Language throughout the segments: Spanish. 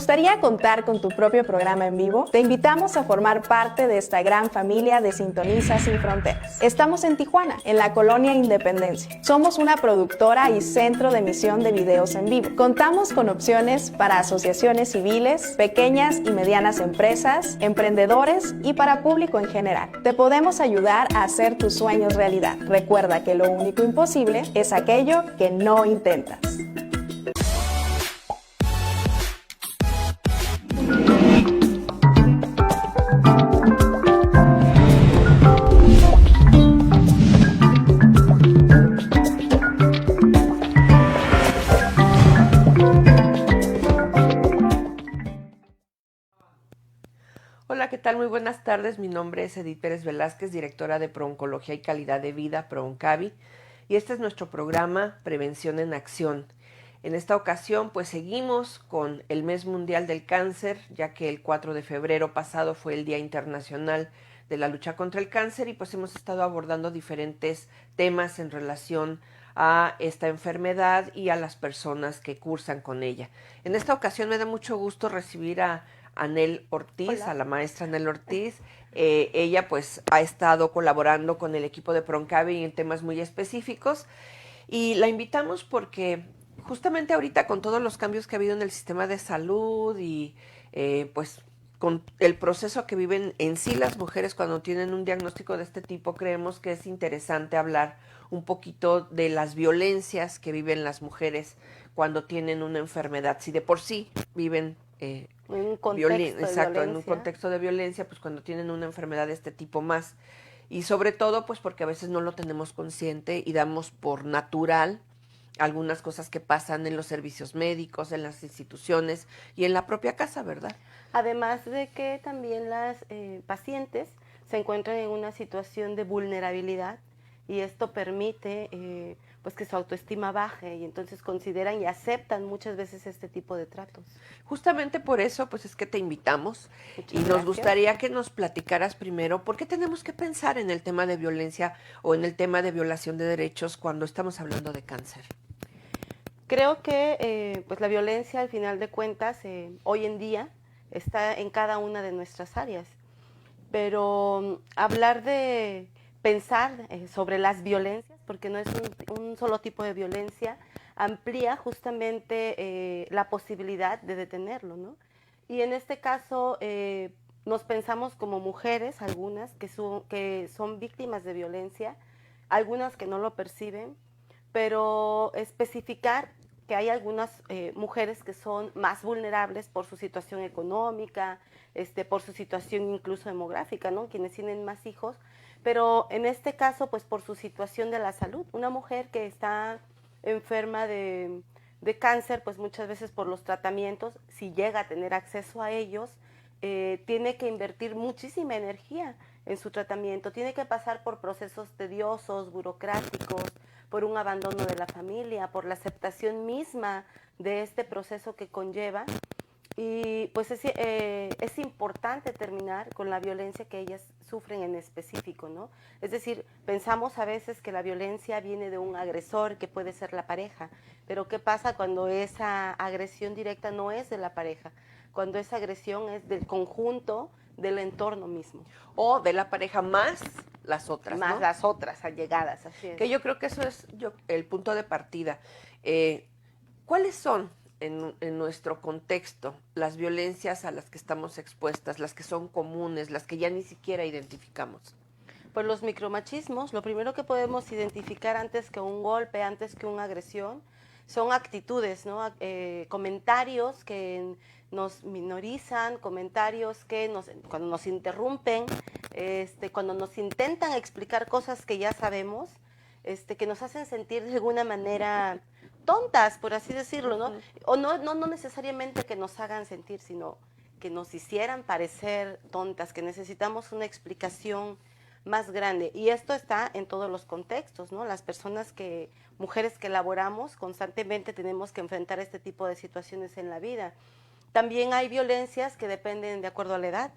gustaría contar con tu propio programa en vivo? Te invitamos a formar parte de esta gran familia de Sintoniza Sin Fronteras. Estamos en Tijuana, en la colonia Independencia. Somos una productora y centro de emisión de videos en vivo. Contamos con opciones para asociaciones civiles, pequeñas y medianas empresas, emprendedores y para público en general. Te podemos ayudar a hacer tus sueños realidad. Recuerda que lo único imposible es aquello que no intentas. Hola, ¿qué tal? Muy buenas tardes. Mi nombre es Edith Pérez Velázquez, directora de Prooncología y Calidad de Vida, Prooncavi, y este es nuestro programa Prevención en Acción. En esta ocasión, pues seguimos con el Mes Mundial del Cáncer, ya que el 4 de febrero pasado fue el Día Internacional de la Lucha contra el Cáncer y pues hemos estado abordando diferentes temas en relación a esta enfermedad y a las personas que cursan con ella. En esta ocasión me da mucho gusto recibir a Anel Ortiz, Hola. a la maestra Anel Ortiz. Ella pues ha estado colaborando con el equipo de Prooncavi en temas muy específicos y la invitamos porque justamente ahorita con todos los cambios que ha habido en el sistema de salud y pues con el proceso que viven en sí las mujeres cuando tienen un diagnóstico de este tipo, creemos que es interesante hablar un poquito de las violencias que viven las mujeres cuando tienen una enfermedad. Si de por sí viven un contexto exacto, de en un contexto de violencia, pues cuando tienen una enfermedad de este tipo más. Y sobre todo, pues porque a veces no lo tenemos consciente y damos por natural algunas cosas que pasan en los servicios médicos, en las instituciones y en la propia casa, ¿verdad? Además de que también las pacientes se encuentran en una situación de vulnerabilidad y esto permite pues que su autoestima baje y entonces consideran y aceptan muchas veces este tipo de tratos. Justamente por eso, pues es que te invitamos Muchas y nos gracias. gustaría que nos platicaras primero por qué tenemos que pensar en el tema de violencia o en el tema de violación de derechos cuando estamos hablando de cáncer. Creo que pues la violencia al final de cuentas hoy en día está en cada una de nuestras áreas, pero hablar de pensar sobre las violencias, porque no es un solo tipo de violencia, amplía justamente la posibilidad de detenerlo, ¿no? Y en este caso nos pensamos como mujeres, algunas que son víctimas de violencia, algunas que no lo perciben, pero especificar que hay algunas mujeres que son más vulnerables por su situación económica, por su situación incluso demográfica, ¿no? Quienes tienen más hijos, pero en este caso, pues por su situación de la salud. Una mujer que está enferma de cáncer, pues muchas veces por los tratamientos, si llega a tener acceso a ellos, tiene que invertir muchísima energía en su tratamiento, tiene que pasar por procesos tediosos, burocráticos, por un abandono de la familia, por la aceptación misma de este proceso que conlleva. Y pues es importante terminar con la violencia que ellas sufren en específico, ¿no? Es decir, pensamos a veces que la violencia viene de un agresor, que puede ser la pareja, pero ¿qué pasa cuando esa agresión directa no es de la pareja? Cuando esa agresión es del conjunto del entorno mismo. O de la pareja más las otras, Más ¿no? las otras allegadas, así es. Que yo creo que eso es el punto de partida. ¿Cuáles son en nuestro contexto las violencias a las que estamos expuestas, las que son comunes, las que ya ni siquiera identificamos? Pues los micromachismos, lo primero que podemos identificar antes que un golpe, antes que una agresión, son actitudes, ¿no? Comentarios que nos minorizan, comentarios que cuando nos interrumpen, cuando nos intentan explicar cosas que ya sabemos, que nos hacen sentir de alguna manera tontas, por así decirlo, ¿no? O no necesariamente que nos hagan sentir, sino que nos hicieran parecer tontas, que necesitamos una explicación más grande. Y esto está en todos los contextos, ¿no? Las mujeres que laboramos, constantemente tenemos que enfrentar este tipo de situaciones en la vida. También hay violencias que dependen de acuerdo a la edad.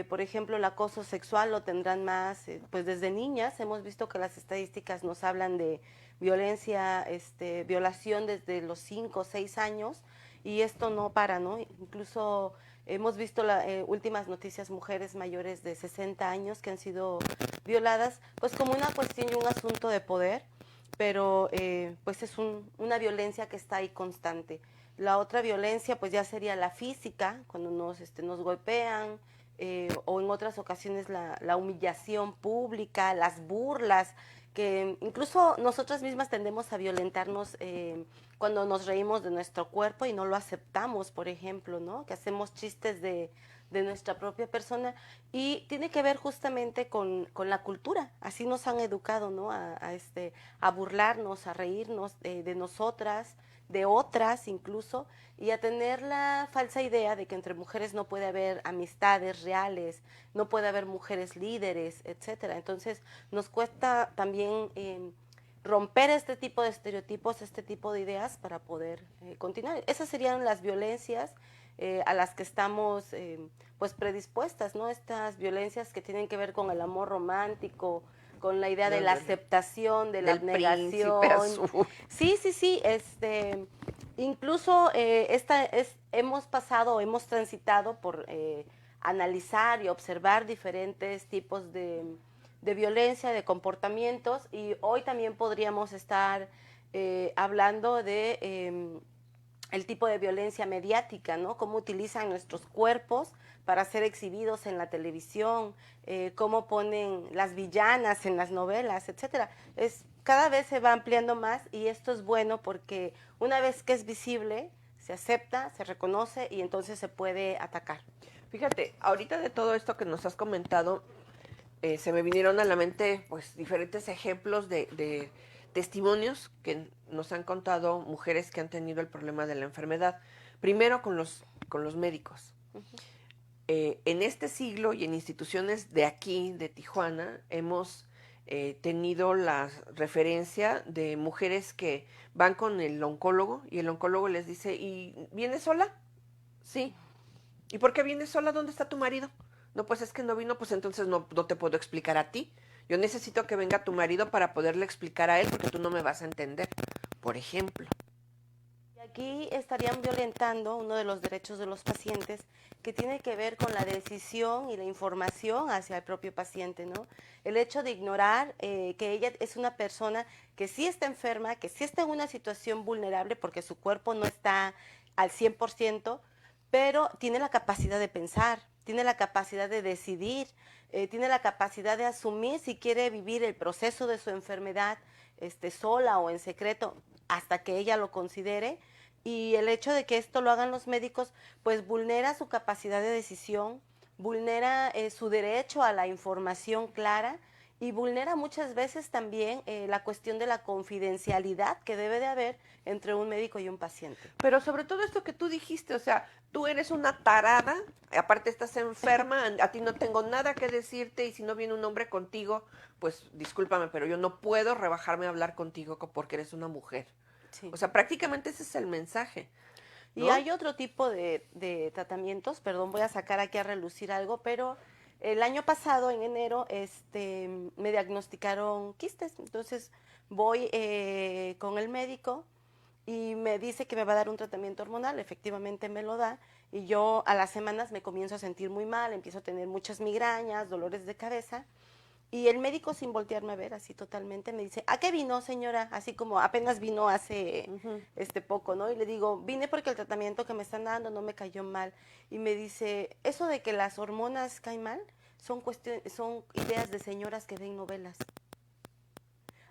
Por ejemplo, el acoso sexual lo tendrán más, pues desde niñas. Hemos visto que las estadísticas nos hablan de violencia, violación desde los 5 o 6 años, y esto no para, ¿no? Incluso hemos visto las últimas noticias, mujeres mayores de 60 años que han sido violadas, pues como una cuestión y un asunto de poder, pero pues es una violencia que está ahí constante. La otra violencia pues ya sería la física, cuando nos golpean, o en otras ocasiones la humillación pública, las burlas, que incluso nosotras mismas tendemos a violentarnos cuando nos reímos de nuestro cuerpo y no lo aceptamos, por ejemplo, ¿no? Que hacemos chistes de nuestra propia persona, y tiene que ver justamente con la cultura. Así nos han educado, ¿no? A burlarnos, a reírnos de nosotras, de otras incluso, y a tener la falsa idea de que entre mujeres no puede haber amistades reales, no puede haber mujeres líderes, etcétera. Entonces nos cuesta también romper este tipo de estereotipos, este tipo de ideas para poder continuar. Esas serían las violencias a las que estamos pues predispuestas, ¿no? Estas violencias que tienen que ver con el amor romántico, con la idea de la aceptación, de la abnegación. Sí, sí, sí, incluso hemos pasado, hemos transitado por analizar y observar diferentes tipos de violencia, de comportamientos, y hoy también podríamos estar hablando de el tipo de violencia mediática, ¿no? Cómo utilizan nuestros cuerpos para ser exhibidos en la televisión, cómo ponen las villanas en las novelas, etcétera. Cada vez se va ampliando más, y esto es bueno porque una vez que es visible, se acepta, se reconoce y entonces se puede atacar. Fíjate, ahorita de todo esto que nos has comentado, se me vinieron a la mente pues diferentes ejemplos de testimonios que nos han contado mujeres que han tenido el problema de la enfermedad. Primero con los médicos. Uh-huh. En este siglo y en instituciones de aquí, de Tijuana, hemos tenido la referencia de mujeres que van con el oncólogo y el oncólogo les dice, ¿y vienes sola? Sí. ¿Y por qué vienes sola? ¿Dónde está tu marido? No, pues es que no vino, pues entonces no te puedo explicar a ti. Yo necesito que venga tu marido para poderle explicar a él, porque tú no me vas a entender, por ejemplo. Y aquí estarían violentando uno de los derechos de los pacientes, que tiene que ver con la decisión y la información hacia el propio paciente, ¿no? El hecho de ignorar que ella es una persona que sí está enferma, que sí está en una situación vulnerable porque su cuerpo no está al 100%, pero tiene la capacidad de pensar, tiene la capacidad de decidir, tiene la capacidad de asumir si quiere vivir el proceso de su enfermedad sola o en secreto hasta que ella lo considere, y el hecho de que esto lo hagan los médicos pues vulnera su capacidad de decisión, vulnera su derecho a la información clara, y vulnera muchas veces también la cuestión de la confidencialidad que debe de haber entre un médico y un paciente. Pero sobre todo esto que tú dijiste, o sea, tú eres una tarada, aparte estás enferma, a ti no tengo nada que decirte, y si no viene un hombre contigo, pues discúlpame, pero yo no puedo rebajarme a hablar contigo porque eres una mujer. Sí. O sea, prácticamente ese es el mensaje, ¿no? Y hay otro tipo de tratamientos, perdón, voy a sacar aquí a relucir algo, pero el año pasado, en enero, me diagnosticaron quistes. Entonces voy con el médico y me dice que me va a dar un tratamiento hormonal. Efectivamente me lo da, y yo a las semanas me comienzo a sentir muy mal, empiezo a tener muchas migrañas, dolores de cabeza. Y el médico, sin voltearme a ver, así totalmente, me dice, ¿a qué vino, señora? Así como apenas vino hace poco, ¿no? Y le digo, vine porque el tratamiento que me están dando no me cayó mal. Y me dice, eso de que las hormonas caen mal son ideas de señoras que ven novelas.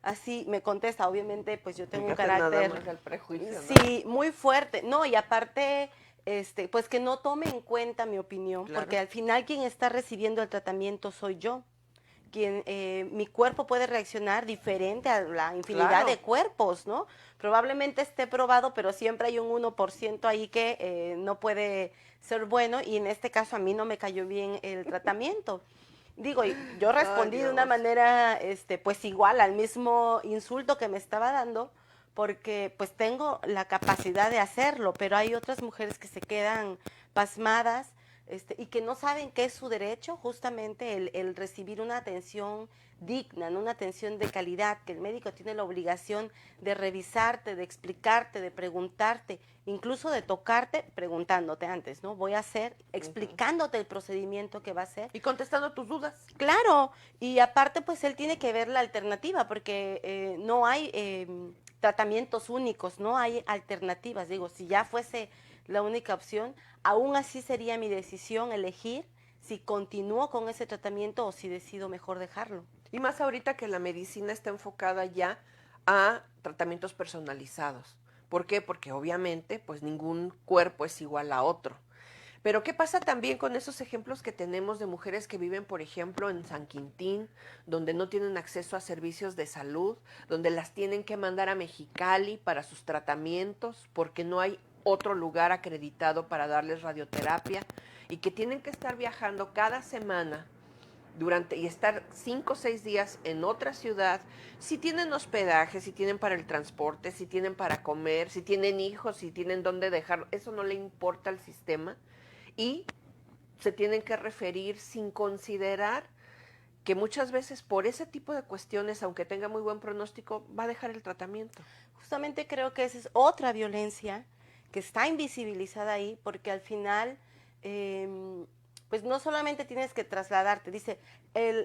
Así me contesta, obviamente, pues yo tengo un carácter, nada más el prejuicio, ¿no? Sí, muy fuerte. No, y aparte, pues que no tome en cuenta mi opinión, claro, porque al final quien está recibiendo el tratamiento soy yo. Mi cuerpo puede reaccionar diferente a la infinidad, claro, de cuerpos, ¿no? Probablemente esté probado, pero siempre hay un 1% ahí que no puede ser bueno, y en este caso a mí no me cayó bien el tratamiento. Digo, yo respondí de una manera, pues igual al mismo insulto que me estaba dando, porque pues tengo la capacidad de hacerlo, pero hay otras mujeres que se quedan pasmadas, y que no saben qué es su derecho, justamente el recibir una atención digna, ¿no? Una atención de calidad, que el médico tiene la obligación de revisarte, de explicarte, de preguntarte, incluso de tocarte preguntándote antes, ¿no? Voy a hacer, explicándote el procedimiento que va a hacer. Y contestando tus dudas. Claro, y aparte pues él tiene que ver la alternativa, porque no hay tratamientos únicos, no hay alternativas. Digo, si ya fuese la única opción, aún así sería mi decisión elegir si continúo con ese tratamiento o si decido mejor dejarlo. Y más ahorita que la medicina está enfocada ya a tratamientos personalizados. ¿Por qué? Porque obviamente pues ningún cuerpo es igual a otro. Pero ¿qué pasa también con esos ejemplos que tenemos de mujeres que viven, por ejemplo, en San Quintín, donde no tienen acceso a servicios de salud, donde las tienen que mandar a Mexicali para sus tratamientos porque no hay otro lugar acreditado para darles radioterapia y que tienen que estar viajando cada semana y estar 5 o 6 días en otra ciudad, si tienen hospedaje, si tienen para el transporte, si tienen para comer, si tienen hijos, si tienen dónde dejar, eso no le importa al sistema y se tienen que referir sin considerar que muchas veces por ese tipo de cuestiones, aunque tenga muy buen pronóstico, va a dejar el tratamiento. Justamente creo que esa es otra violencia que está invisibilizada ahí, porque al final, pues no solamente tienes que trasladarte, dice,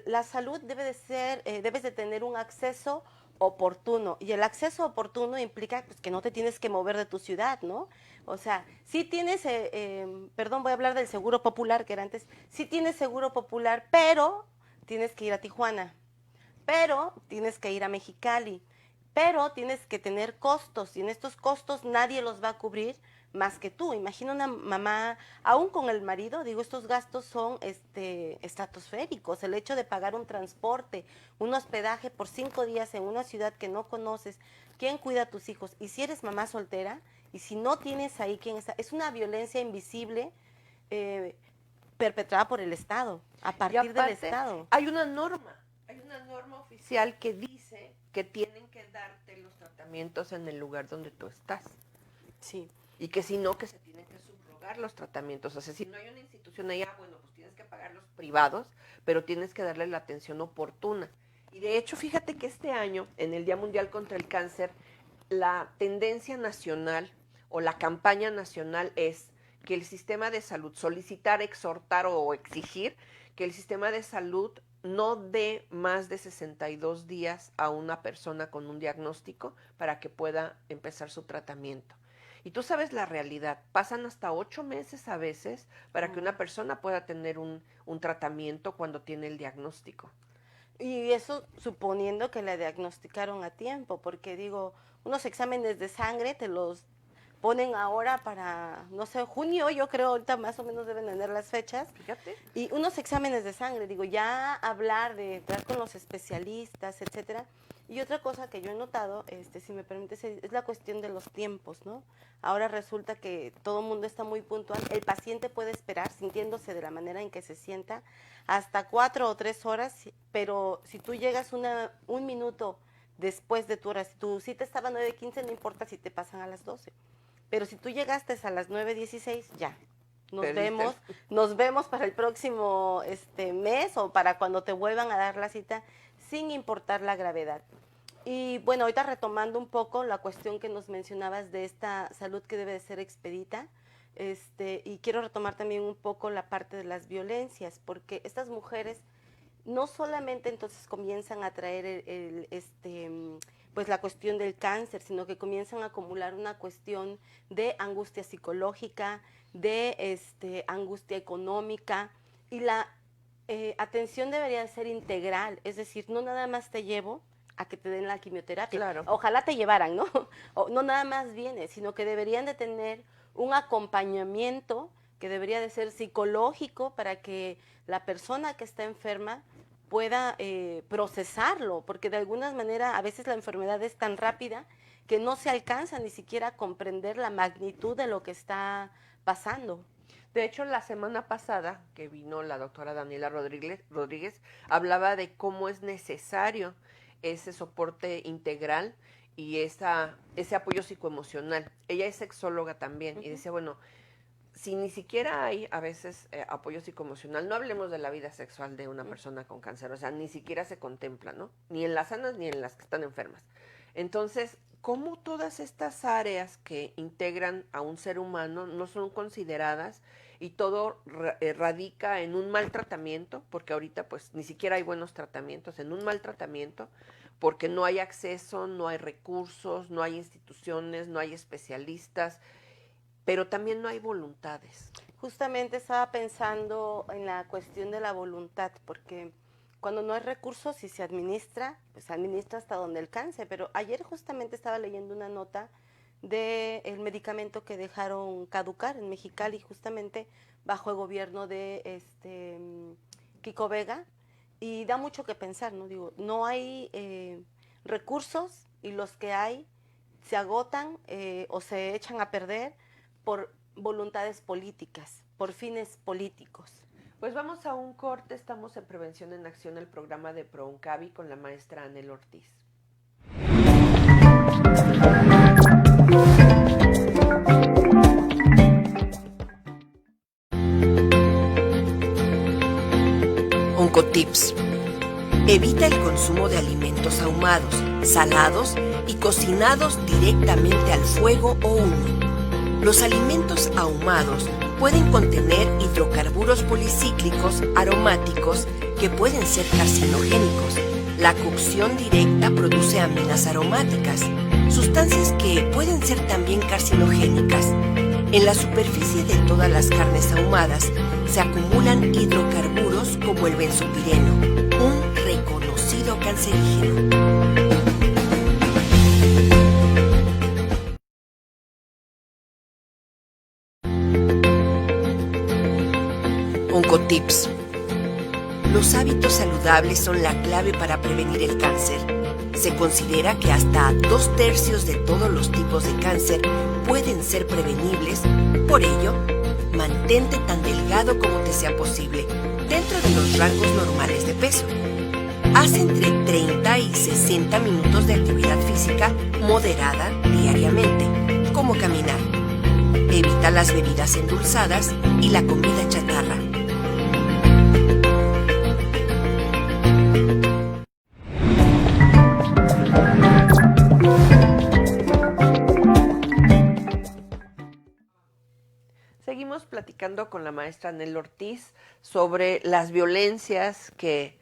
la salud debe de ser, debes de tener un acceso oportuno, y el acceso oportuno implica pues, que no te tienes que mover de tu ciudad, ¿no? O sea, sí tienes, perdón, voy a hablar del seguro popular, que era antes, sí tienes seguro popular, pero tienes que ir a Tijuana, pero tienes que ir a Mexicali, pero tienes que tener costos, y en estos costos nadie los va a cubrir más que tú. Imagina una mamá, aún con el marido, digo, estos gastos son estratosféricos. El hecho de pagar un transporte, un hospedaje por 5 días en una ciudad que no conoces, ¿quién cuida a tus hijos? Y si eres mamá soltera, y si no tienes ahí quién está, es una violencia invisible perpetrada por el Estado, a partir del Estado. Hay una norma oficial que dice que tienen que darte los tratamientos en el lugar donde tú estás. Sí. Y que si no, que se tienen que subrogar los tratamientos. O sea, si no hay una institución allá, bueno, pues tienes que pagar los privados, pero tienes que darle la atención oportuna. Y de hecho, fíjate que este año, en el Día Mundial contra el Cáncer, la tendencia nacional o la campaña nacional es que el sistema de salud, solicitar, exhortar o exigir que el sistema de salud no dé más de 62 días a una persona con un diagnóstico para que pueda empezar su tratamiento. Y tú sabes la realidad, pasan hasta 8 meses a veces para que una persona pueda tener un tratamiento cuando tiene el diagnóstico. Y eso suponiendo que la diagnosticaron a tiempo, porque digo, unos exámenes de sangre te los ponen ahora para, no sé, junio, yo creo, ahorita más o menos deben tener las fechas. Fíjate. Y unos exámenes de sangre, digo, ya hablar de entrar con los especialistas, etcétera. Y otra cosa que yo he notado, si me permites, es la cuestión de los tiempos, ¿no? Ahora resulta que todo el mundo está muy puntual. El paciente puede esperar, sintiéndose de la manera en que se sienta, hasta 4 o 3 horas, pero si tú llegas un minuto después de tu hora, si tu cita estaba a 9:15, no importa si te pasan a las 12. Pero si tú llegaste a las 9:16, ya. Nos vemos para el próximo mes o para cuando te vuelvan a dar la cita, sin importar la gravedad. Y bueno, ahorita retomando un poco la cuestión que nos mencionabas de esta salud que debe de ser expedita, y quiero retomar también un poco la parte de las violencias, porque estas mujeres no solamente entonces comienzan a traer pues la cuestión del cáncer, sino que comienzan a acumular una cuestión de angustia psicológica, de angustia económica, y la atención debería ser integral, es decir, no nada más te llevo a que te den la quimioterapia. Claro. Ojalá te llevaran, ¿no? O no nada más viene, sino que deberían de tener un acompañamiento que debería de ser psicológico para que la persona que está enferma pueda procesarlo, porque de alguna manera a veces la enfermedad es tan rápida que no se alcanza ni siquiera a comprender la magnitud de lo que está pasando. De hecho, la semana pasada que vino la doctora Daniela Rodríguez hablaba de cómo es necesario ese soporte integral y ese apoyo psicoemocional. Ella es sexóloga también y decía, bueno, si ni siquiera hay a veces apoyo psicoemocional, no hablemos de la vida sexual de una persona con cáncer, o sea, ni siquiera se contempla, ¿no? Ni en las sanas ni en las que están enfermas. Entonces, ¿cómo todas estas áreas que integran a un ser humano no son consideradas y todo radica en un mal tratamiento? Porque ahorita pues ni siquiera hay buenos tratamientos, en un mal tratamiento, porque no hay acceso, no hay recursos, no hay instituciones, no hay especialistas, pero también no hay voluntades. Justamente estaba pensando en la cuestión de la voluntad, porque cuando no hay recursos y se administra, pues se administra hasta donde alcance. Pero ayer justamente estaba leyendo una nota del medicamento que dejaron caducar en Mexicali, justamente bajo el gobierno de Kiko Vega, y da mucho que pensar, ¿no? Digo, no hay recursos y los que hay se agotan o se echan a perder por voluntades políticas, por fines políticos. Pues vamos a un corte, estamos en Prevención en Acción, el programa de ProOncavi con la maestra Anel Ortiz. Oncotips. Evita el consumo de alimentos ahumados, salados y cocinados directamente al fuego o humo. Los alimentos ahumados pueden contener hidrocarburos policíclicos aromáticos que pueden ser carcinogénicos. La cocción directa produce aminas aromáticas, sustancias que pueden ser también carcinogénicas. En la superficie de todas las carnes ahumadas se acumulan hidrocarburos como el benzopireno, un reconocido cancerígeno. Oncotips. Los hábitos saludables son la clave para prevenir el cáncer. Se considera que hasta 2/3 de todos los tipos de cáncer pueden ser prevenibles. Por ello, mantente tan delgado como te sea posible, dentro de los rangos normales de peso. Haz entre 30 y 60 minutos de actividad física moderada diariamente, como caminar. Evita las bebidas endulzadas y la comida chatarra. Seguimos platicando con la maestra Anel Ortiz sobre las violencias que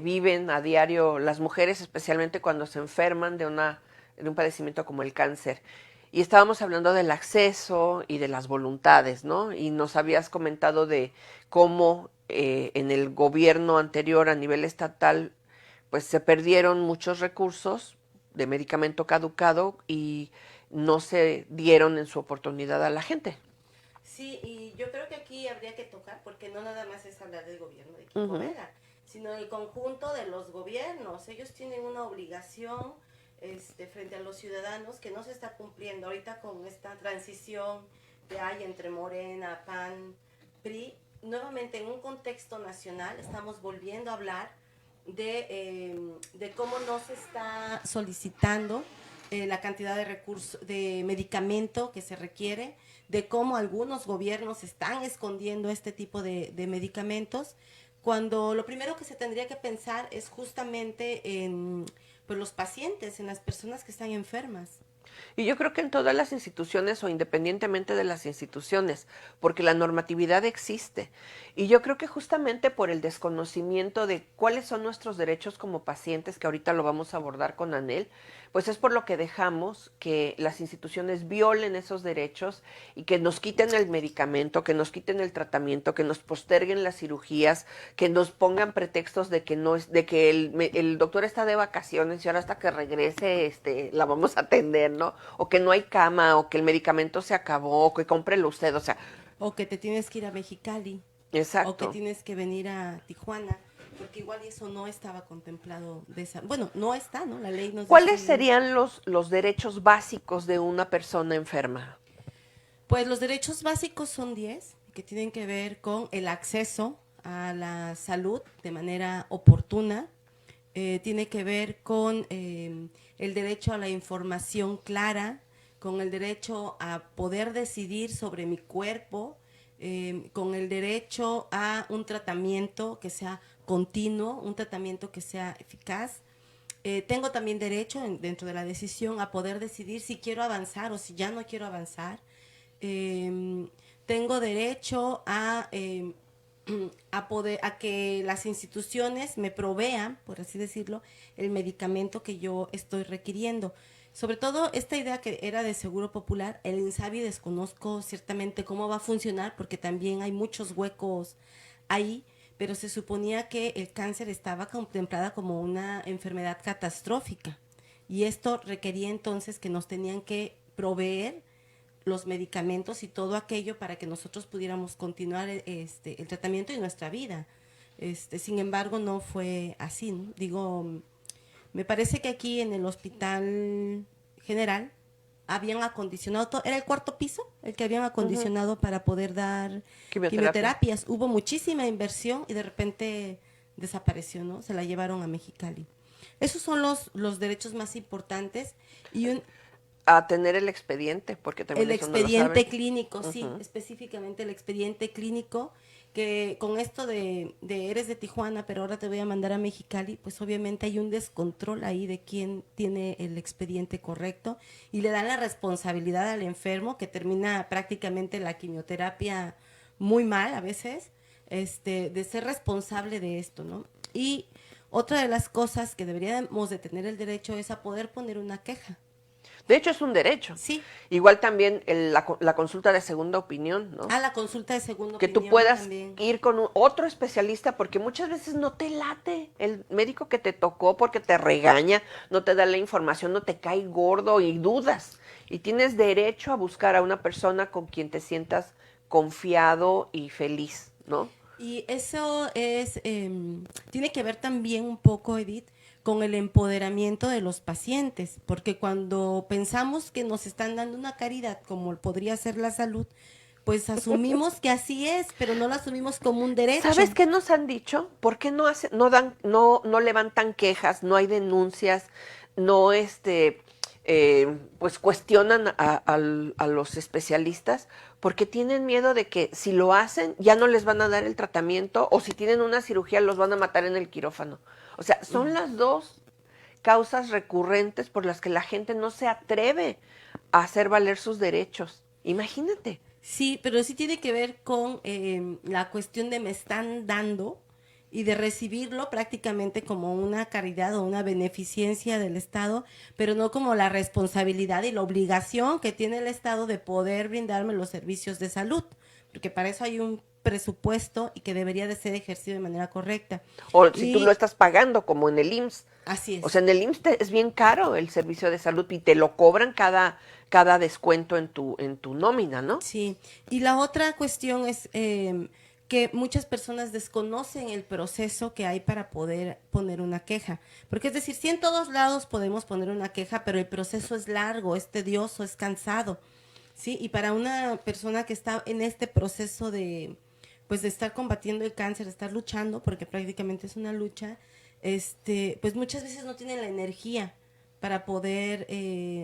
viven a diario las mujeres, especialmente cuando se enferman de un padecimiento como el cáncer. Y estábamos hablando del acceso y de las voluntades, ¿no? Y nos habías comentado de cómo en el gobierno anterior a nivel estatal pues se perdieron muchos recursos de medicamento caducado y no se dieron en su oportunidad a la gente. Sí, y yo creo que aquí habría que tocar, porque no nada más es hablar del gobierno de Kiko Vega, sino del conjunto de los gobiernos. Ellos tienen una obligación frente a los ciudadanos que no se está cumpliendo ahorita con esta transición que hay entre Morena, PAN, PRI. Nuevamente, en un contexto nacional, estamos volviendo a hablar de cómo no se está solicitando la cantidad de recursos, de medicamento que se requiere, de cómo algunos gobiernos están escondiendo este tipo de medicamentos, cuando lo primero que se tendría que pensar es justamente en pues, los pacientes, en las personas que están enfermas. Y yo creo que en todas las instituciones o independientemente de las instituciones, porque la normatividad existe. Y yo creo que justamente por el desconocimiento de cuáles son nuestros derechos como pacientes, que ahorita lo vamos a abordar con Anel, pues es por lo que dejamos que las instituciones violen esos derechos y que nos quiten el medicamento, que nos quiten el tratamiento, que nos posterguen las cirugías, que nos pongan pretextos de que no es, de que el doctor está de vacaciones y ahora hasta que regrese la vamos a atender, ¿no? O que no hay cama, o que el medicamento se acabó, o que cómprelo usted, o sea. O que te tienes que ir a Mexicali. Exacto. O que tienes que venir a Tijuana, porque igual eso no estaba contemplado de esa, bueno, no está, ¿no? La ley nos ¿Cuáles dice, serían los derechos básicos de una persona enferma? Pues los derechos básicos son 10, que tienen que ver con el acceso a la salud de manera oportuna, tiene que ver con el derecho a la información clara, con el derecho a poder decidir sobre mi cuerpo, con el derecho a un tratamiento que sea continuo, un tratamiento que sea eficaz. Tengo también derecho dentro de la decisión a poder decidir si quiero avanzar o si ya no quiero avanzar. Tengo derecho a que las instituciones me provean, por así decirlo, el medicamento que yo estoy requiriendo. Sobre todo esta idea que era de Seguro Popular, el INSABI desconozco ciertamente cómo va a funcionar porque también hay muchos huecos ahí, pero se suponía que el cáncer estaba contemplada como una enfermedad catastrófica y esto requería entonces que nos tenían que proveer los medicamentos y todo aquello para que nosotros pudiéramos continuar el tratamiento y nuestra vida. Sin embargo, no fue así, ¿no? Digo, me parece que aquí en el Hospital General habían acondicionado todo, era el cuarto piso el que habían acondicionado para poder dar quimioterapias. Hubo muchísima inversión y de repente desapareció, ¿no? Se la llevaron a Mexicali. Esos son los derechos más importantes y a tener el expediente, porque también el eso expediente no lo saben. clínico, sí, específicamente el expediente clínico, que con esto de eres de Tijuana, pero ahora te voy a mandar a Mexicali, pues obviamente hay un descontrol ahí de quién tiene el expediente correcto y le dan la responsabilidad al enfermo que termina prácticamente la quimioterapia muy mal a veces, de ser responsable de esto, ¿no? Y otra de las cosas que deberíamos de tener el derecho es a poder poner una queja. De hecho, es un derecho. Sí. Igual también la consulta de segunda opinión, ¿no? La consulta de segunda que opinión. tú puedas también ir con otro especialista, porque muchas veces no te late el médico que te tocó porque te regaña, no te da la información, no te cae gordo y dudas. Y tienes derecho a buscar a una persona con quien te sientas confiado y feliz, ¿no? Y eso tiene que ver también un poco, Edith, con el empoderamiento de los pacientes, porque cuando pensamos que nos están dando una caridad como podría ser la salud, pues asumimos que así es, pero no lo asumimos como un derecho. ¿Sabes qué nos han dicho? ¿Por qué no levantan quejas, no hay denuncias, no pues cuestionan a los especialistas? Porque tienen miedo de que si lo hacen ya no les van a dar el tratamiento, o si tienen una cirugía los van a matar en el quirófano. O sea, son las dos causas recurrentes por las que la gente no se atreve a hacer valer sus derechos. Imagínate. Sí, pero sí tiene que ver con la cuestión de me están dando y de recibirlo prácticamente como una caridad o una beneficencia del Estado, pero no como la responsabilidad y la obligación que tiene el Estado de poder brindarme los servicios de salud, porque para eso hay un presupuesto y que debería de ser ejercido de manera correcta. O si tú lo estás pagando, como en el IMSS. Así es. O sea, en el IMSS es bien caro el servicio de salud y te lo cobran cada descuento en tu nómina, ¿no? Sí, y la otra cuestión es que muchas personas desconocen el proceso que hay para poder poner una queja. Porque es decir, sí en todos lados podemos poner una queja, pero el proceso es largo, es tedioso, es cansado. Sí, y para una persona que está en este proceso de estar combatiendo el cáncer, de estar luchando, porque prácticamente es una lucha, pues muchas veces no tiene la energía para poder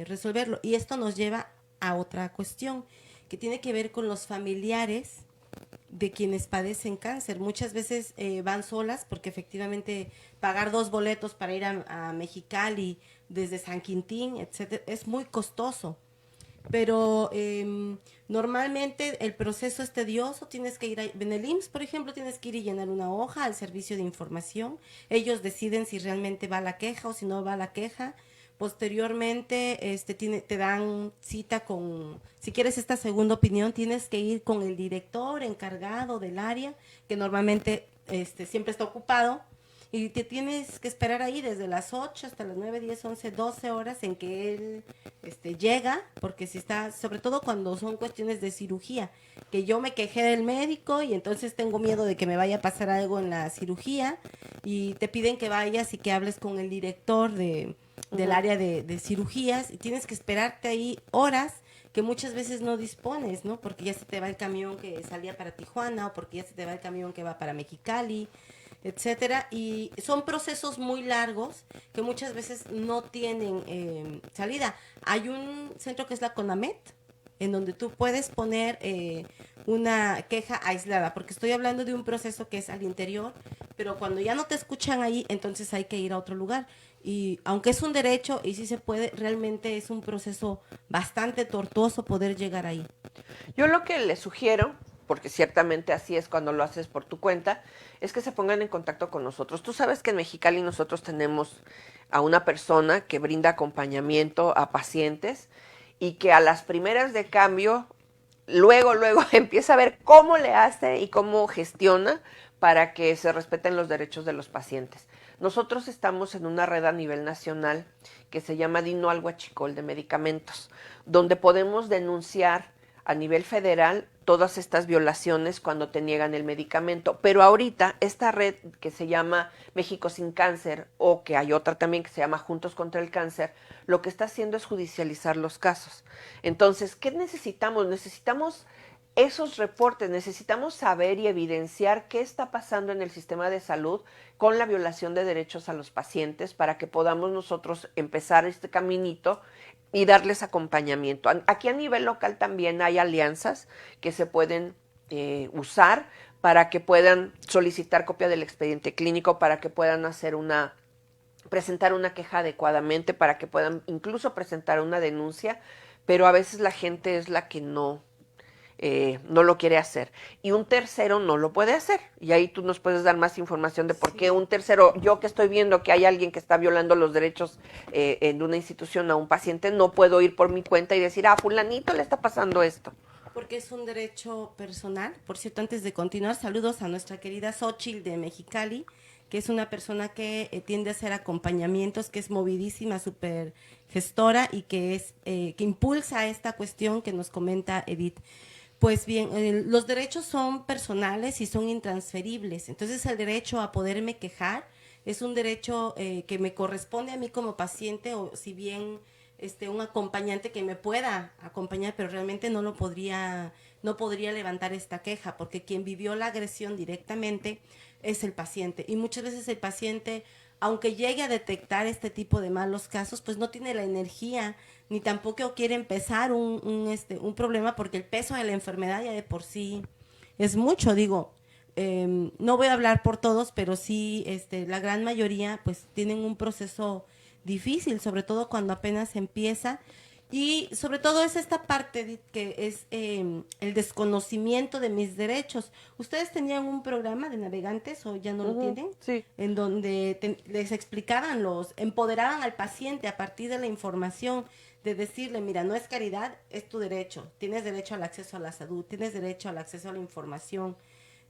resolverlo. Y esto nos lleva a otra cuestión que tiene que ver con los familiares de quienes padecen cáncer. Muchas veces van solas porque efectivamente pagar 2 boletos para ir a Mexicali desde San Quintín, etcétera, es muy costoso. Pero normalmente el proceso es tedioso, tienes que ir en el IMSS, por ejemplo, tienes que ir y llenar una hoja al servicio de información. Ellos deciden si realmente va la queja o si no va la queja. Posteriormente te dan cita si quieres esta segunda opinión, tienes que ir con el director encargado del área, que normalmente siempre está ocupado, y te tienes que esperar ahí desde las 8 hasta las 9, 10, 11, 12 horas en que él llega, porque si está, sobre todo cuando son cuestiones de cirugía, que yo me quejé del médico y entonces tengo miedo de que me vaya a pasar algo en la cirugía, y te piden que vayas y que hables con el director del área de cirugías, y tienes que esperarte ahí horas que muchas veces no dispones, ¿no? Porque ya se te va el camión que salía para Tijuana, o porque ya se te va el camión que va para Mexicali, etcétera, y son procesos muy largos que muchas veces no tienen salida. Hay un centro que es la CONAMET, en donde tú puedes poner una queja aislada, porque estoy hablando de un proceso que es al interior, pero cuando ya no te escuchan ahí, entonces hay que ir a otro lugar. Y aunque es un derecho y sí se puede, realmente es un proceso bastante tortuoso poder llegar ahí. Yo lo que les sugiero, porque ciertamente así es cuando lo haces por tu cuenta, es que se pongan en contacto con nosotros. Tú sabes que en Mexicali nosotros tenemos a una persona que brinda acompañamiento a pacientes y que a las primeras de cambio, luego empieza a ver cómo le hace y cómo gestiona para que se respeten los derechos de los pacientes. Nosotros estamos en una red a nivel nacional que se llama Dino al Huachicol de Medicamentos, donde podemos denunciar a nivel federal todas estas violaciones cuando te niegan el medicamento. Pero ahorita esta red que se llama México Sin Cáncer, o que hay otra también que se llama Juntos contra el Cáncer, lo que está haciendo es judicializar los casos. Entonces, ¿qué necesitamos? Necesitamos esos reportes, necesitamos saber y evidenciar qué está pasando en el sistema de salud con la violación de derechos a los pacientes para que podamos nosotros empezar este caminito y darles acompañamiento. Aquí a nivel local también hay alianzas que se pueden usar para que puedan solicitar copia del expediente clínico, para que puedan presentar una queja adecuadamente, para que puedan incluso presentar una denuncia, pero a veces la gente es la que no lo quiere hacer. Y un tercero no lo puede hacer. Y ahí tú nos puedes dar más información de por qué un tercero, yo que estoy viendo que hay alguien que está violando los derechos en una institución a un paciente, no puedo ir por mi cuenta y decir, fulanito le está pasando esto. Porque es un derecho personal. Por cierto, antes de continuar, saludos a nuestra querida Xochitl de Mexicali, que es una persona que tiende a hacer acompañamientos, que es movidísima, súper gestora y que impulsa esta cuestión que nos comenta Edith. Pues bien, los derechos son personales y son intransferibles. Entonces, el derecho a poderme quejar es un derecho que me corresponde a mí como paciente, o si bien un acompañante que me pueda acompañar, pero realmente no podría levantar esta queja, porque quien vivió la agresión directamente es el paciente. Y muchas veces el paciente, aunque llegue a detectar este tipo de malos casos, pues no tiene la energía ni tampoco quiere empezar un problema, porque el peso de la enfermedad ya de por sí es mucho. Digo, no voy a hablar por todos, pero sí la gran mayoría pues tienen un proceso difícil, sobre todo cuando apenas empieza. Y sobre todo es esta parte que es el desconocimiento de mis derechos. ¿Ustedes tenían un programa de navegantes o ya no lo tienen? Sí. En donde les explicaban, empoderaban al paciente a partir de la información, de decirle, mira, no es caridad, es tu derecho. Tienes derecho al acceso a la salud, tienes derecho al acceso a la información.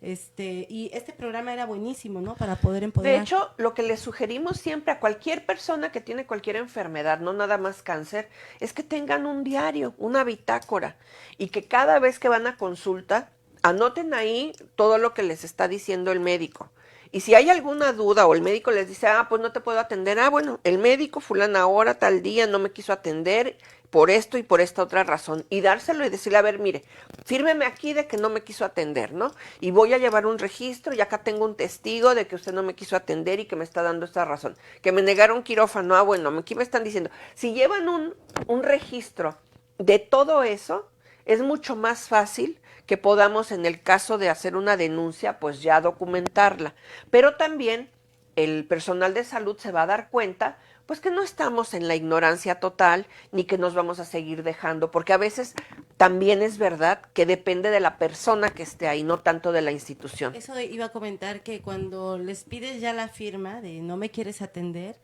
Y este programa era buenísimo, ¿no? Para poder empoderar. De hecho, lo que le sugerimos siempre a cualquier persona que tiene cualquier enfermedad, no nada más cáncer, es que tengan un diario, una bitácora, y que cada vez que van a consulta, anoten ahí todo lo que les está diciendo el médico. Y si hay alguna duda o el médico les dice, pues no te puedo atender, bueno, el médico fulana ahora, tal día, no me quiso atender por esto y por esta otra razón, y dárselo y decirle, a ver, mire, fírmeme aquí de que no me quiso atender, ¿no? Y voy a llevar un registro y acá tengo un testigo de que usted no me quiso atender y que me está dando esta razón. Que me negaron quirófano, bueno, aquí me están diciendo. Si llevan un registro de todo eso, es mucho más fácil que podamos, en el caso de hacer una denuncia, pues ya documentarla. Pero también el personal de salud se va a dar cuenta pues que no estamos en la ignorancia total, ni que nos vamos a seguir dejando, porque a veces también es verdad que depende de la persona que esté ahí, no tanto de la institución. Eso iba a comentar, que cuando les pides ya la firma de no me quieres atender,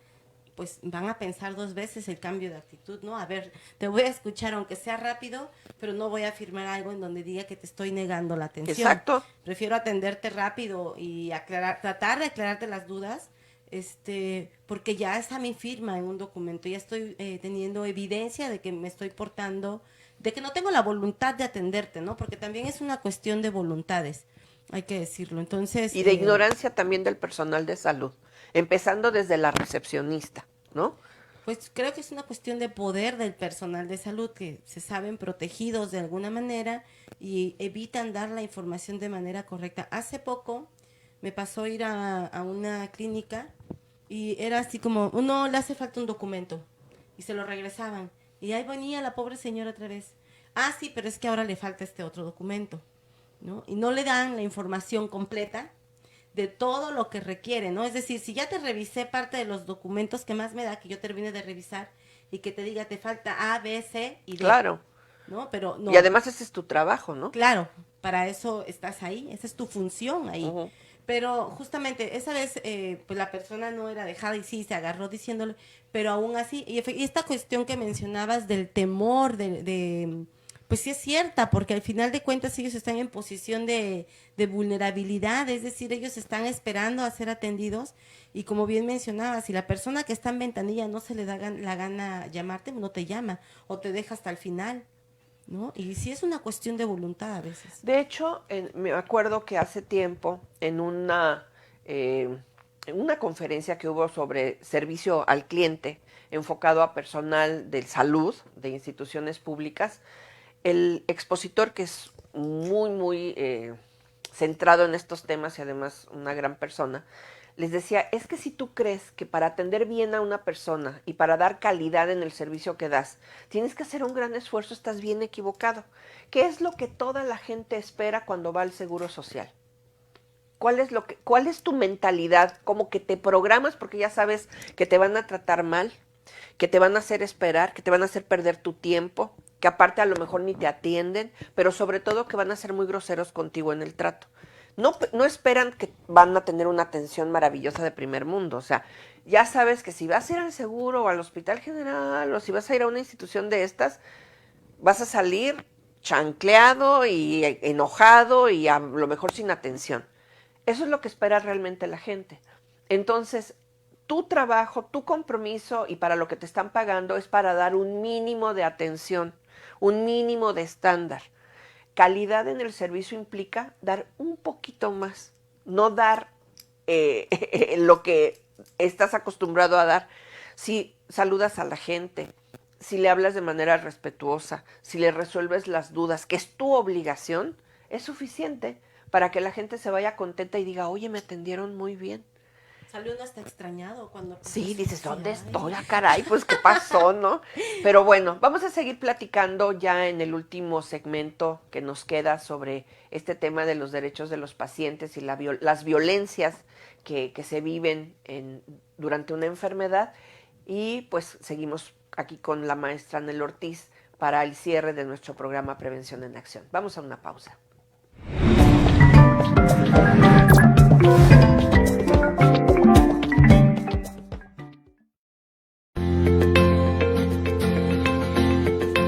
pues van a pensar dos veces el cambio de actitud, ¿no? A ver, te voy a escuchar aunque sea rápido, pero no voy a firmar algo en donde diga que te estoy negando la atención. Exacto. Prefiero atenderte rápido y tratar de aclararte las dudas, porque ya está mi firma en un documento, ya estoy teniendo evidencia de que me estoy portando, de que no tengo la voluntad de atenderte, ¿no? Porque también es una cuestión de voluntades, hay que decirlo. Entonces, y de ignorancia también del personal de salud, empezando desde la recepcionista, ¿no? Pues creo que es una cuestión de poder del personal de salud, que se saben protegidos de alguna manera y evitan dar la información de manera correcta. Hace poco me pasó ir a una clínica y era así como, uno le hace falta un documento y se lo regresaban. Y ahí venía la pobre señora otra vez. ah, sí, pero es que ahora le falta este otro documento, ¿no? Y no le dan la información completa de todo lo que requiere, ¿no? Es decir, si ya te revisé parte de los documentos, que más me da que yo termine de revisar y que te diga te falta A, B, C y D. Claro. ¿No? Pero no. Y además ese es tu trabajo, ¿no? Claro, para eso estás ahí, esa es tu función ahí. Ujú. Pero justamente esa vez, pues la persona no era dejada y sí, se agarró diciéndole, pero aún así, y esta cuestión que mencionabas del temor, pues sí es cierta, porque al final de cuentas ellos están en posición de vulnerabilidad, es decir, ellos están esperando a ser atendidos y como bien mencionabas, si la persona que está en ventanilla no se le da la gana llamarte, no te llama o te deja hasta el final, ¿no? Y sí es una cuestión de voluntad a veces. De hecho, me acuerdo que hace tiempo en una conferencia que hubo sobre servicio al cliente enfocado a personal de salud de instituciones públicas, el expositor, que es muy centrado en estos temas y además una gran persona, les decía, es que si tú crees que para atender bien a una persona y para dar calidad en el servicio que das, tienes que hacer un gran esfuerzo, estás bien equivocado. ¿Qué es lo que toda la gente espera cuando va al Seguro Social? ¿Cuál es tu mentalidad? Como que te programas porque ya sabes que te van a tratar mal, que te van a hacer esperar, que te van a hacer perder tu tiempo, que aparte a lo mejor ni te atienden, pero sobre todo que van a ser muy groseros contigo en el trato. No esperan que van a tener una atención maravillosa de primer mundo. O sea, ya sabes que si vas a ir al seguro o al hospital general o si vas a ir a una institución de estas, vas a salir chancleado y enojado y a lo mejor sin atención. Eso es lo que espera realmente la gente. Entonces, tu trabajo, tu compromiso y para lo que te están pagando es para dar un mínimo de atención, un mínimo de estándar. Calidad en el servicio implica dar un poquito más, no dar lo que estás acostumbrado a dar. Si saludas a la gente, si le hablas de manera respetuosa, si le resuelves las dudas, que es tu obligación, es suficiente para que la gente se vaya contenta y diga, oye, me atendieron muy bien. Salió uno hasta extrañado cuando... Sí, dices, ¿dónde estoy? Ah, caray, pues ¿qué pasó, no? Pero bueno, vamos a seguir platicando ya en el último segmento que nos queda sobre este tema de los derechos de los pacientes y las violencias que se viven durante una enfermedad. Y pues seguimos aquí con la maestra Anel Ortiz para el cierre de nuestro programa Prevención en Acción. Vamos a una pausa.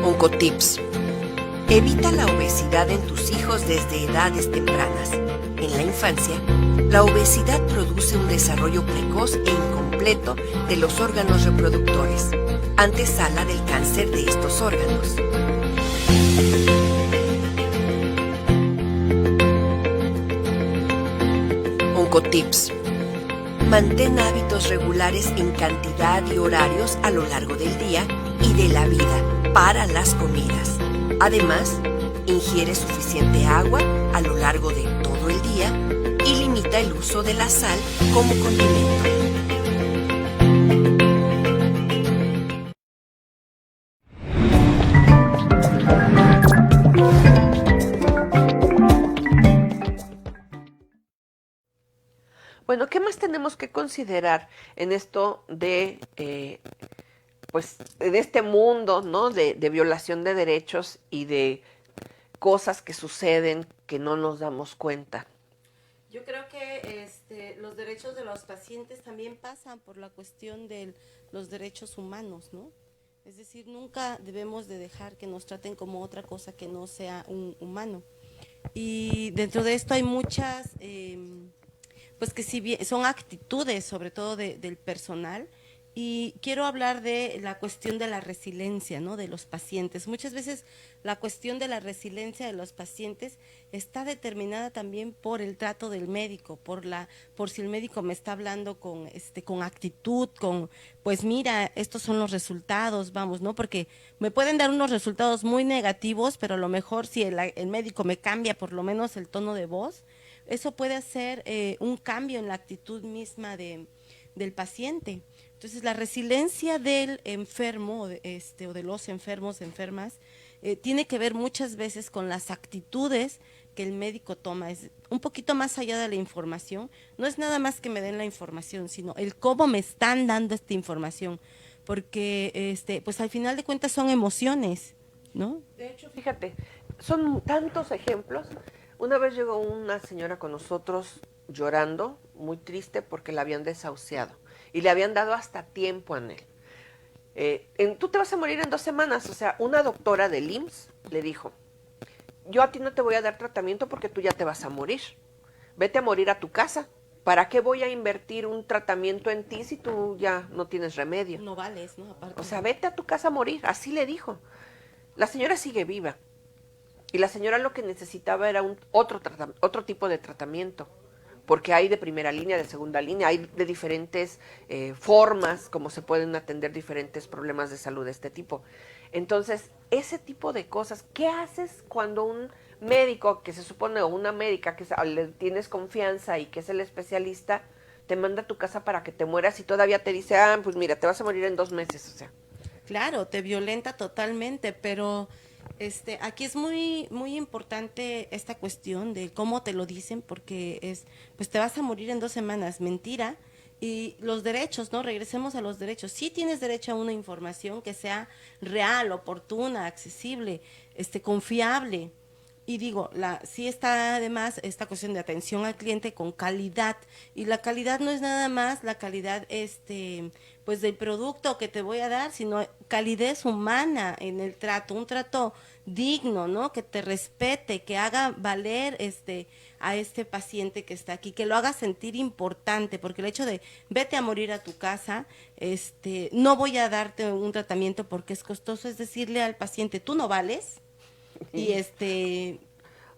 Oncotips. Evita la obesidad en tus hijos desde edades tempranas. En la infancia, la obesidad produce un desarrollo precoz e incompleto de los órganos reproductores, antesala del cáncer de estos órganos. Oncotips. Mantén hábitos regulares en cantidad y horarios a lo largo del día y de la vida para las comidas. Además, ingiere suficiente agua a lo largo de todo el día y limita el uso de la sal como condimento. Bueno, ¿qué más tenemos que considerar en esto pues, en este mundo, ¿no? de violación de derechos y de cosas que suceden que no nos damos cuenta? Yo creo que los derechos de los pacientes también pasan por la cuestión de los derechos humanos, ¿no? Es decir, nunca debemos de dejar que nos traten como otra cosa que no sea un humano. Y dentro de esto hay muchas, pues que si bien son actitudes, sobre todo del personal. Y quiero hablar de la cuestión de la resiliencia, ¿no? De los pacientes. Muchas veces la cuestión de la resiliencia de los pacientes está determinada también por el trato del médico, por si el médico me está hablando con actitud, pues mira, estos son los resultados, vamos, ¿no? Porque me pueden dar unos resultados muy negativos, pero a lo mejor si el médico me cambia por lo menos el tono de voz, eso puede hacer un cambio en la actitud misma del paciente. Entonces, la resiliencia del enfermo, o de los enfermos, enfermas, tiene que ver muchas veces con las actitudes que el médico toma. Es un poquito más allá de la información. No es nada más que me den la información, sino el cómo me están dando esta información. Porque, pues al final de cuentas son emociones, ¿no? De hecho, fíjate, son tantos ejemplos. Una vez llegó una señora con nosotros llorando, muy triste porque la habían desahuciado y le habían dado hasta tiempo a él. Tú te vas a morir en 2 semanas. O sea, una doctora del IMSS le dijo, yo a ti no te voy a dar tratamiento porque tú ya te vas a morir. Vete a morir a tu casa. ¿Para qué voy a invertir un tratamiento en ti si tú ya no tienes remedio? No vales, ¿no? Aparte. O sea, vete a tu casa a morir. Así le dijo. La señora sigue viva. Y la señora lo que necesitaba era otro tipo de tratamiento. Porque hay de primera línea, de segunda línea, hay de diferentes formas como se pueden atender diferentes problemas de salud de este tipo. Entonces, ese tipo de cosas, ¿qué haces cuando un médico que se supone, o una médica que le tienes confianza y que es el especialista, te manda a tu casa para que te mueras y todavía te dice, pues mira, te vas a morir en 2 meses? O sea, claro, te violenta totalmente, pero aquí es muy muy importante esta cuestión de cómo te lo dicen, porque pues te vas a morir en 2 semanas, mentira. Y los derechos, ¿no? Regresemos a los derechos. Sí tienes derecho a una información que sea real, oportuna, accesible, confiable. Y digo, sí está además esta cuestión de atención al cliente con calidad. Y la calidad no es nada más la calidad pues del producto que te voy a dar, sino calidez humana en el trato, un trato digno, ¿no? Que te respete, que haga valer a este paciente que está aquí, que lo haga sentir importante, porque el hecho de vete a morir a tu casa, no voy a darte un tratamiento porque es costoso, es decirle al paciente, tú no vales. Y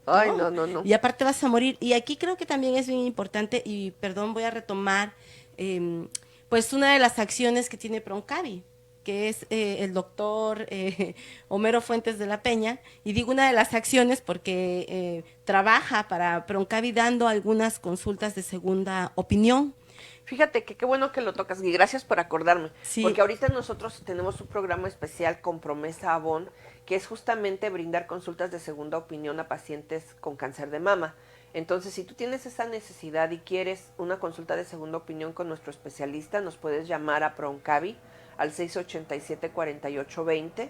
ay, no. Y aparte vas a morir. Y aquí creo que también es bien importante, y perdón, voy a retomar pues una de las acciones que tiene Proncavi, que es el doctor Homero Fuentes de la Peña, y digo una de las acciones porque trabaja para Proncavi dando algunas consultas de segunda opinión. Fíjate que qué bueno que lo tocas y gracias por acordarme, Sí. Porque ahorita nosotros tenemos un programa especial con Promesa Avon, que es justamente brindar consultas de segunda opinión a pacientes con cáncer de mama. Entonces, si tú tienes esa necesidad y quieres una consulta de segunda opinión con nuestro especialista, nos puedes llamar a Proncavi al 687-4820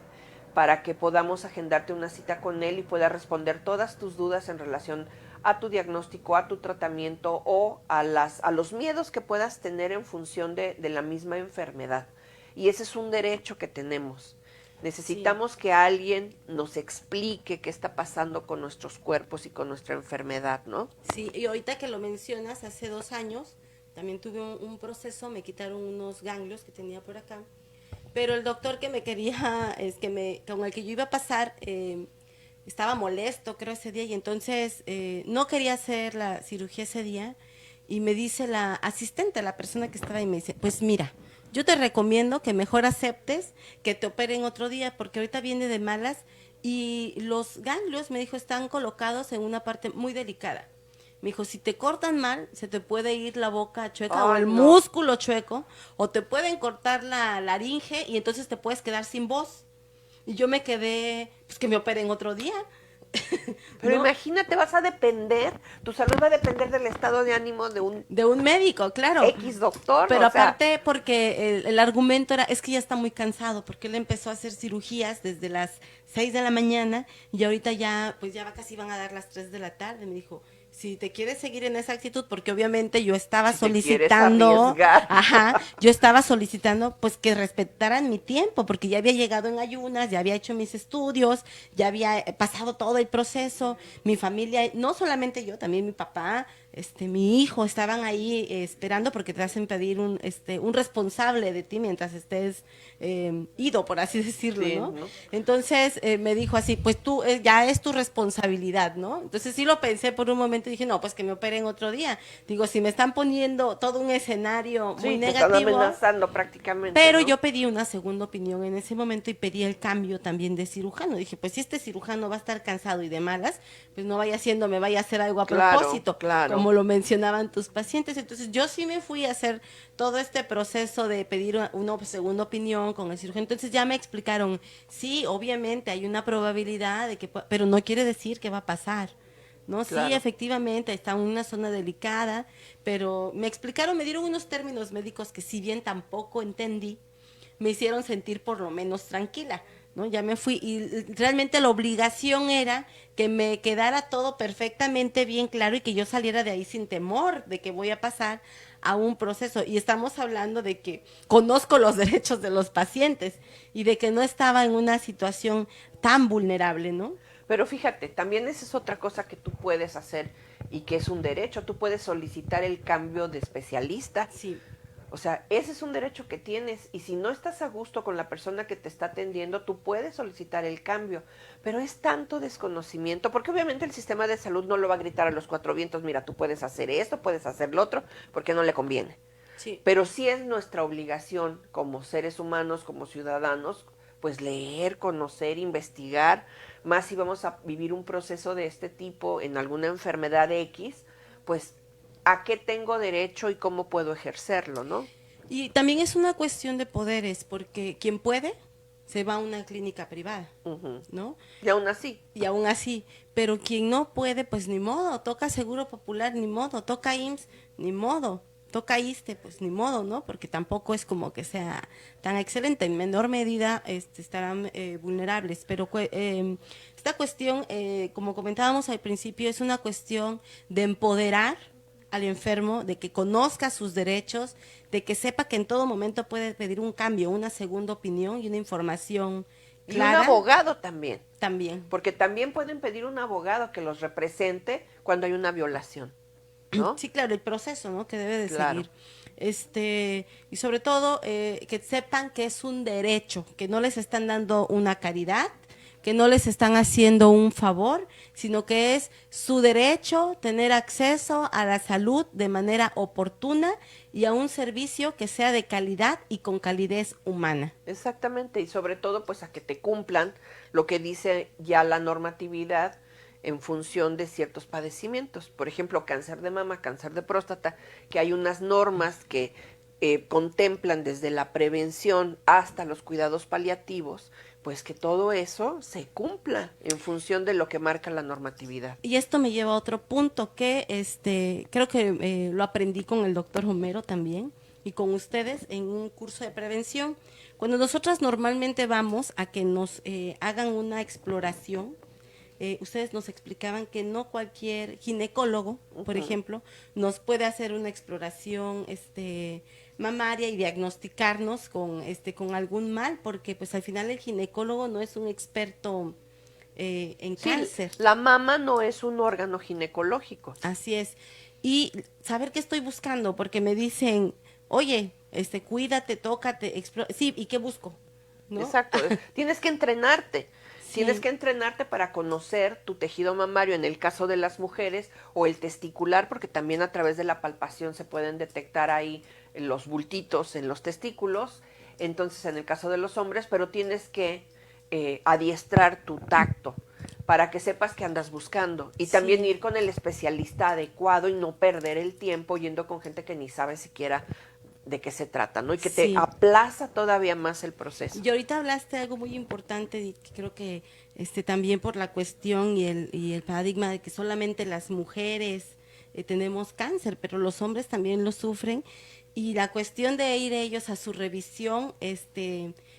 para que podamos agendarte una cita con él y pueda responder todas tus dudas en relación a tu diagnóstico, a tu tratamiento o a los miedos que puedas tener en función de la misma enfermedad. Y ese es un derecho que tenemos. Necesitamos que alguien nos explique qué está pasando con nuestros cuerpos y con nuestra enfermedad, ¿no? Sí, y ahorita que lo mencionas, hace 2 años también tuve un proceso, me quitaron unos ganglios que tenía por acá, pero el doctor que me quería, con el que yo iba a pasar, estaba molesto, creo, ese día, y entonces no quería hacer la cirugía ese día, y me dice la asistente, la persona que estaba ahí, me dice, pues mira, yo te recomiendo que mejor aceptes que te operen otro día, porque ahorita viene de malas, y los ganglios, me dijo, están colocados en una parte muy delicada. Me dijo, si te cortan mal, se te puede ir la boca chueca o el músculo chueco, o te pueden cortar la laringe y entonces te puedes quedar sin voz. Y yo me quedé, pues que me operen otro día. Pero ¿no? imagínate, vas a depender, tu salud va a depender del estado de ánimo de un médico, claro. X doctor. Pero aparte porque el argumento era, es que ya está muy cansado, porque él empezó a hacer cirugías desde las 6 de la mañana y ahorita ya, pues ya casi van a dar las 3 de la tarde. Me dijo, si te quieres seguir en esa actitud, porque obviamente yo estaba solicitando, yo estaba solicitando pues que respetaran mi tiempo, porque ya había llegado en ayunas, ya había hecho mis estudios, ya había pasado todo el proceso, mi familia, no solamente yo, también mi papá, mi hijo, estaban ahí esperando porque te hacen pedir un responsable de ti mientras estés ido, por así decirlo, sí, ¿no? Entonces me dijo así, pues tú, ya es tu responsabilidad, ¿no? Entonces sí lo pensé por un momento y dije, no, pues que me operen otro día. Digo, si me están poniendo todo un escenario muy negativo. Te están amenazando prácticamente. Pero ¿no? yo pedí una segunda opinión en ese momento y pedí el cambio también de cirujano. Dije, pues si este cirujano va a estar cansado y de malas, pues no vaya me vaya a hacer algo a propósito. Claro. como lo mencionaban tus pacientes. Entonces yo sí me fui a hacer todo este proceso de pedir una segunda opinión con el cirujano. Entonces ya me explicaron, sí, obviamente hay una probabilidad de que, pero no quiere decir que va a pasar. ¿No? Claro. Sí, efectivamente, está en una zona delicada, pero me explicaron, me dieron unos términos médicos que si bien tampoco entendí, me hicieron sentir por lo menos tranquila, ¿no? Ya me fui y realmente la obligación era que me quedara todo perfectamente bien claro y que yo saliera de ahí sin temor de que voy a pasar a un proceso. Y estamos hablando de que conozco los derechos de los pacientes y de que no estaba en una situación tan vulnerable, ¿no? Pero fíjate, también esa es otra cosa que tú puedes hacer y que es un derecho. Tú puedes solicitar el cambio de especialista. Sí. O sea, ese es un derecho que tienes y si no estás a gusto con la persona que te está atendiendo, tú puedes solicitar el cambio. Pero es tanto desconocimiento, porque obviamente el sistema de salud no lo va a gritar a los cuatro vientos, mira, tú puedes hacer esto, puedes hacer lo otro, porque no le conviene. Sí. Pero sí es nuestra obligación como seres humanos, como ciudadanos, pues leer, conocer, investigar, más si vamos a vivir un proceso de este tipo en alguna enfermedad X, pues a qué tengo derecho y cómo puedo ejercerlo, ¿no? Y también es una cuestión de poderes, porque quien puede se va a una clínica privada, ¿no? Y aún así. Y aún así, pero quien no puede, pues ni modo, toca Seguro Popular, ni modo, toca IMSS, ni modo, toca ISSSTE, pues ni modo, ¿no? Porque tampoco es como que sea tan excelente, en menor medida estarán vulnerables, pero esta cuestión, como comentábamos al principio, es una cuestión de empoderar al enfermo, de que conozca sus derechos, de que sepa que en todo momento puede pedir un cambio, una segunda opinión y una información clara. Y un abogado también. También. Porque también pueden pedir un abogado que los represente cuando hay una violación, ¿no? Sí, claro, el proceso, ¿no? Que debe de Claro. seguir. Y sobre todo, que sepan que es un derecho, que no les están dando una caridad, que no les están haciendo un favor, sino que es su derecho tener acceso a la salud de manera oportuna y a un servicio que sea de calidad y con calidez humana. Exactamente, y sobre todo pues a que te cumplan lo que dice ya la normatividad en función de ciertos padecimientos. Por ejemplo, cáncer de mama, cáncer de próstata, que hay unas normas que contemplan desde la prevención hasta los cuidados paliativos, pues que todo eso se cumpla en función de lo que marca la normatividad. Y esto me lleva a otro punto que creo que lo aprendí con el doctor Homero también y con ustedes en un curso de prevención. Cuando nosotras normalmente vamos a que nos hagan una exploración, ustedes nos explicaban que no cualquier ginecólogo, por ejemplo, nos puede hacer una exploración mamaria y diagnosticarnos con algún mal, porque pues al final el ginecólogo no es un experto en Sí, cáncer. la mama no es un órgano ginecológico. Así es. Y saber qué estoy buscando, porque me dicen, oye, cuídate, tócate, sí, ¿y qué busco? ¿No? Exacto, tienes que entrenarte. Sí. Tienes que entrenarte para conocer tu tejido mamario en el caso de las mujeres o el testicular, porque también a través de la palpación se pueden detectar ahí los bultitos en los testículos, entonces en el caso de los hombres, pero tienes que adiestrar tu tacto para que sepas qué andas buscando y también Sí. ir con el especialista adecuado y no perder el tiempo yendo con gente que ni sabe siquiera de qué se trata, ¿no? Y que te Sí. aplaza todavía más el proceso. Y ahorita hablaste de algo muy importante y que creo que también por la cuestión y el paradigma de que solamente las mujeres tenemos cáncer, pero los hombres también lo sufren, y la cuestión de ir ellos a su revisión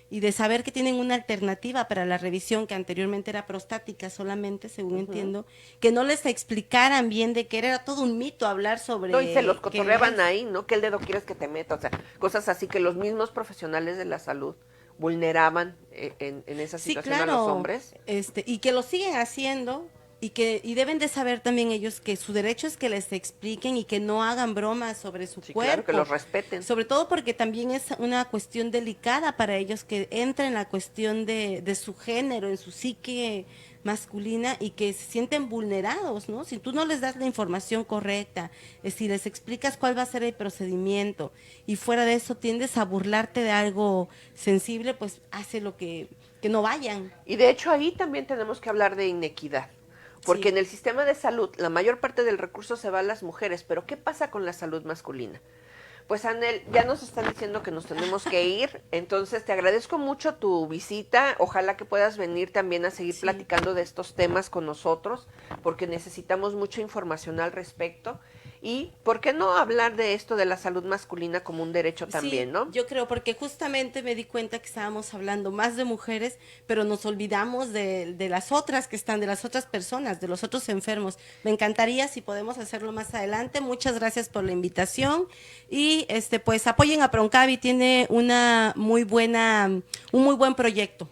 y de saber que tienen una alternativa para la revisión que anteriormente era prostática solamente, según entiendo, que no les explicaran bien de que era todo un mito hablar sobre... No, y se los que- cotorreaban ahí, ¿no? ¿Qué el dedo quieres que te meta? O sea, cosas así que los mismos profesionales de la salud vulneraban en esa Sí, situación claro. a los hombres. Y que lo siguen haciendo y deben de saber también ellos que su derecho es que les expliquen y que no hagan bromas sobre su Sí, cuerpo. claro, que los respeten. Sobre todo porque también es una cuestión delicada para ellos que entra en la cuestión de su género, en su psique masculina y que se sienten vulnerados, ¿no? Si tú no les das la información correcta, si les explicas cuál va a ser el procedimiento y fuera de eso tiendes a burlarte de algo sensible, pues hace lo que no vayan. Y de hecho ahí también tenemos que hablar de inequidad. porque Sí. en el sistema de salud la mayor parte del recurso se va a las mujeres, pero ¿qué pasa con la salud masculina? Pues Anel, ya nos están diciendo que nos tenemos que ir, entonces te agradezco mucho tu visita, ojalá que puedas venir también a seguir Sí. platicando de estos temas con nosotros, porque necesitamos mucha información al respecto, y ¿por qué no hablar de esto de la salud masculina como un derecho también, Sí, no? yo creo, porque justamente me di cuenta que estábamos hablando más de mujeres, pero nos olvidamos de las otras que están, de las otras personas, de los otros enfermos. Me encantaría si podemos hacerlo más adelante. Muchas gracias por la invitación y pues apoyen a Proncavi, tiene un muy buen proyecto.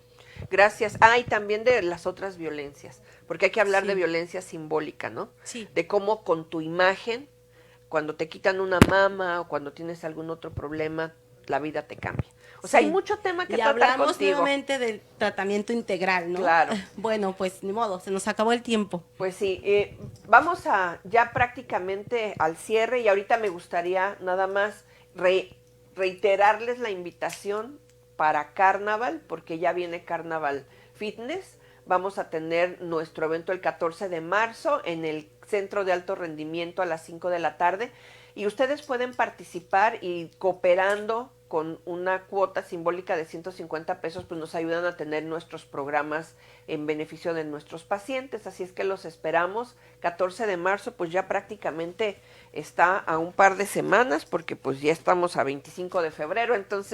Gracias. Ah, y también de las otras violencias, porque hay que hablar Sí. de violencia simbólica, ¿no? Sí. De cómo con tu imagen, cuando te quitan una mama o cuando tienes algún otro problema, la vida te cambia. O sea, Sí. hay mucho tema que Y tratar hablamos contigo. nuevamente del tratamiento integral, ¿no? Claro. Bueno, pues ni modo, se nos acabó el tiempo. Pues sí, vamos a ya prácticamente al cierre y ahorita me gustaría nada más reiterarles la invitación para Carnaval, porque ya viene Carnaval Fitness. Vamos a tener nuestro evento el 14 de marzo en el Centro de Alto Rendimiento a las 5 de la tarde y ustedes pueden participar y cooperando con una cuota simbólica de 150 pesos, pues nos ayudan a tener nuestros programas en beneficio de nuestros pacientes, así es que los esperamos. 14 de marzo, pues ya prácticamente está a un par de semanas, porque pues ya estamos a 25 de febrero, entonces